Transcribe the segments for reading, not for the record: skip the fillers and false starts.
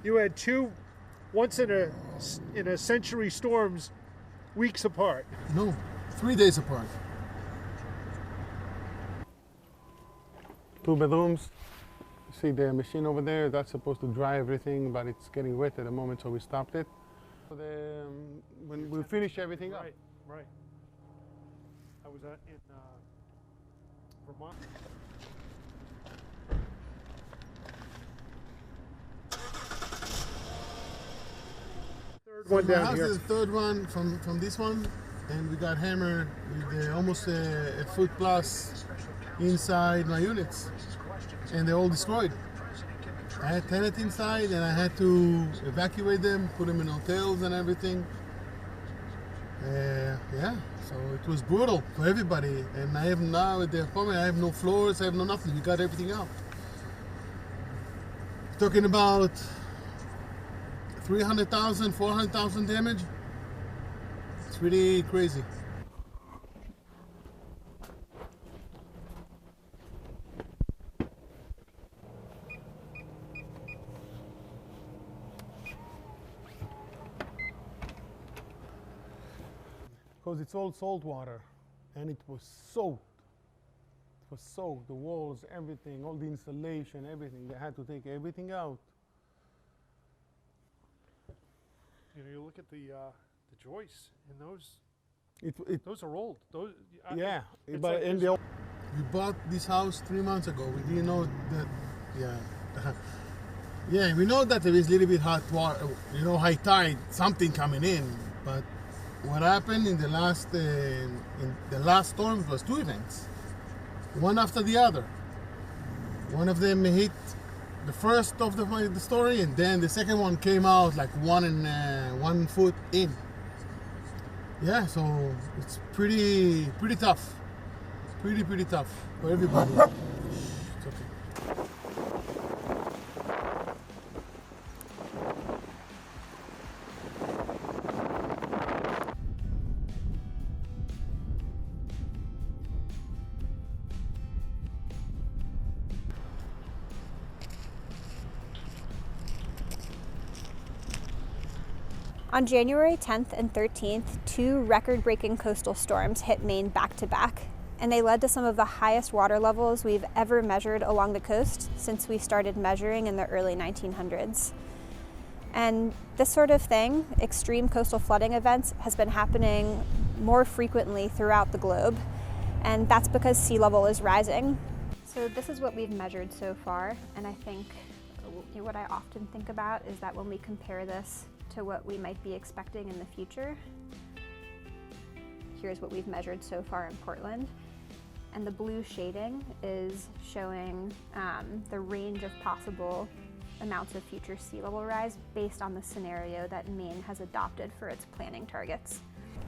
You had two once in a century storms weeks apart. No, 3 days apart. 2 bedrooms. See the machine over there, that's supposed to dry everything, but it's getting wet at the moment, so we stopped it. When we finish everything up. Right. I was in Vermont. Third one down here. This is the third one from this one, and we got hammered with almost a foot plus inside my units, and they're all destroyed. I had tenants inside, and I had to evacuate them, put them in hotels and everything. Yeah, so it was brutal for everybody. And I have now at the apartment, I have no floors, I have no nothing. We got everything out. Talking about 300,000, 400,000 damage. It's really crazy. Because it's all salt water, and it was soaked. It was soaked, the walls, everything, all the insulation, everything. They had to take everything out. You know, you look at the joists, and those are old. Those, yeah, but we bought this house 3 months ago. We didn't know that. Yeah, yeah, we know that there is a little bit hot water, you know, high tide, something coming in, but. What happened in the last storm was 2 events, one after the other. One of them hit the first of the story, and then the second one came out like 1 foot in. Yeah, so it's pretty tough, pretty tough for everybody. It's okay. On January 10th and 13th, 2 record-breaking coastal storms hit Maine back-to-back, and they led to some of the highest water levels we've ever measured along the coast since we started measuring in the early 1900s. And this sort of thing, extreme coastal flooding events, has been happening more frequently throughout the globe, and that's because sea level is rising. So this is what we've measured so far, and I think what I often think about is that when we compare this to what we might be expecting in the future, here's what we've measured so far in Portland. And the blue shading is showing the range of possible amounts of future sea level rise based on the scenario that Maine has adopted for its planning targets.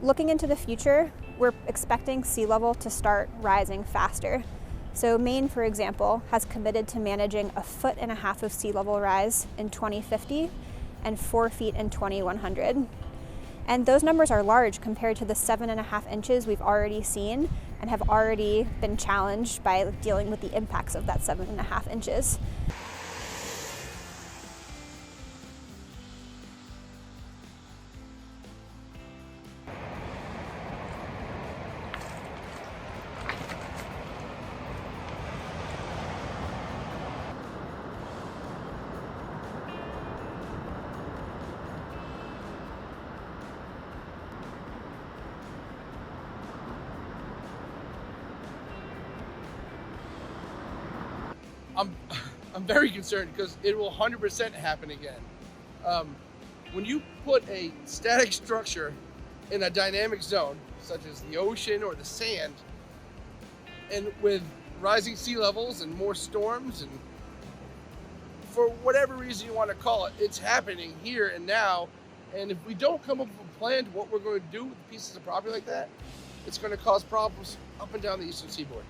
Looking into the future, we're expecting sea level to start rising faster. So Maine, for example, has committed to managing 1.5 feet of sea level rise in 2050 and 4 feet in 2100. And those numbers are large compared to the 7.5 inches we've already seen and have already been challenged by dealing with the impacts of that 7.5 inches. I'm very concerned because it will 100% happen again. When you put a static structure in a dynamic zone, such as the ocean or the sand, and with rising sea levels and more storms, and for whatever reason you want to call it, it's happening here and now. And if we don't come up with a plan to what we're going to do with pieces of property like that, it's going to cause problems up and down the eastern seaboard.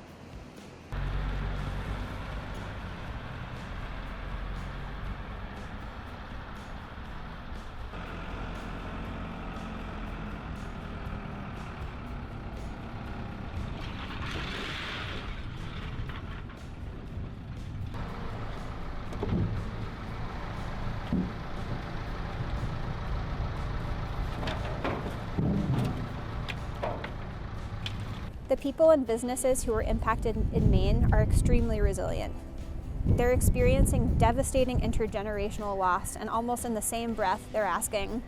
people and businesses who were impacted in Maine are extremely resilient. They're experiencing devastating intergenerational loss, and almost in the same breath, they're asking,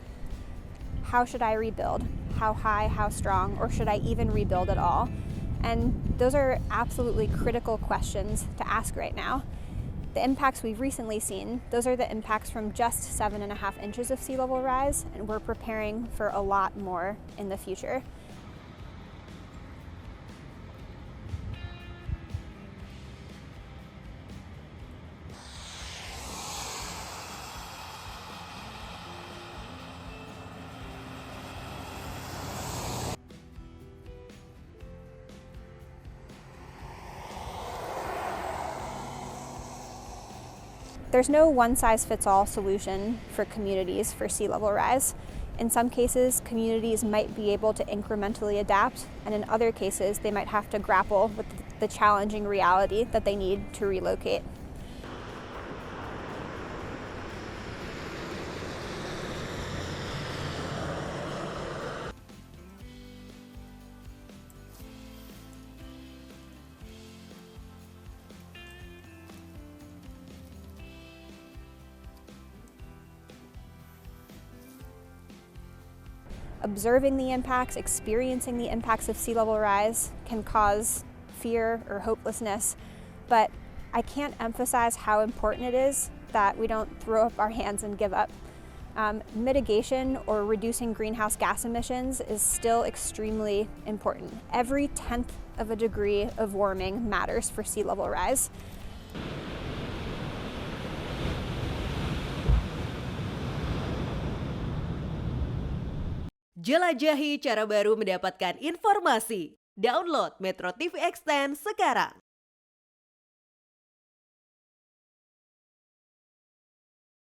how should I rebuild? How high, how strong, or should I even rebuild at all? And those are absolutely critical questions to ask right now. The impacts we've recently seen, those are the impacts from just 7.5 inches of sea level rise, and we're preparing for a lot more in the future. There's no one-size-fits-all solution for communities for sea level rise. In some cases, communities might be able to incrementally adapt, and in other cases, they might have to grapple with the challenging reality that they need to relocate. Observing the impacts, experiencing the impacts of sea level rise can cause fear or hopelessness, but I can't emphasize how important it is that we don't throw up our hands and give up. Mitigation or reducing greenhouse gas emissions is still extremely important. Every 10th of a degree of warming matters for sea level rise. Jelajahi cara baru mendapatkan informasi. Download MetroTV Extend sekarang.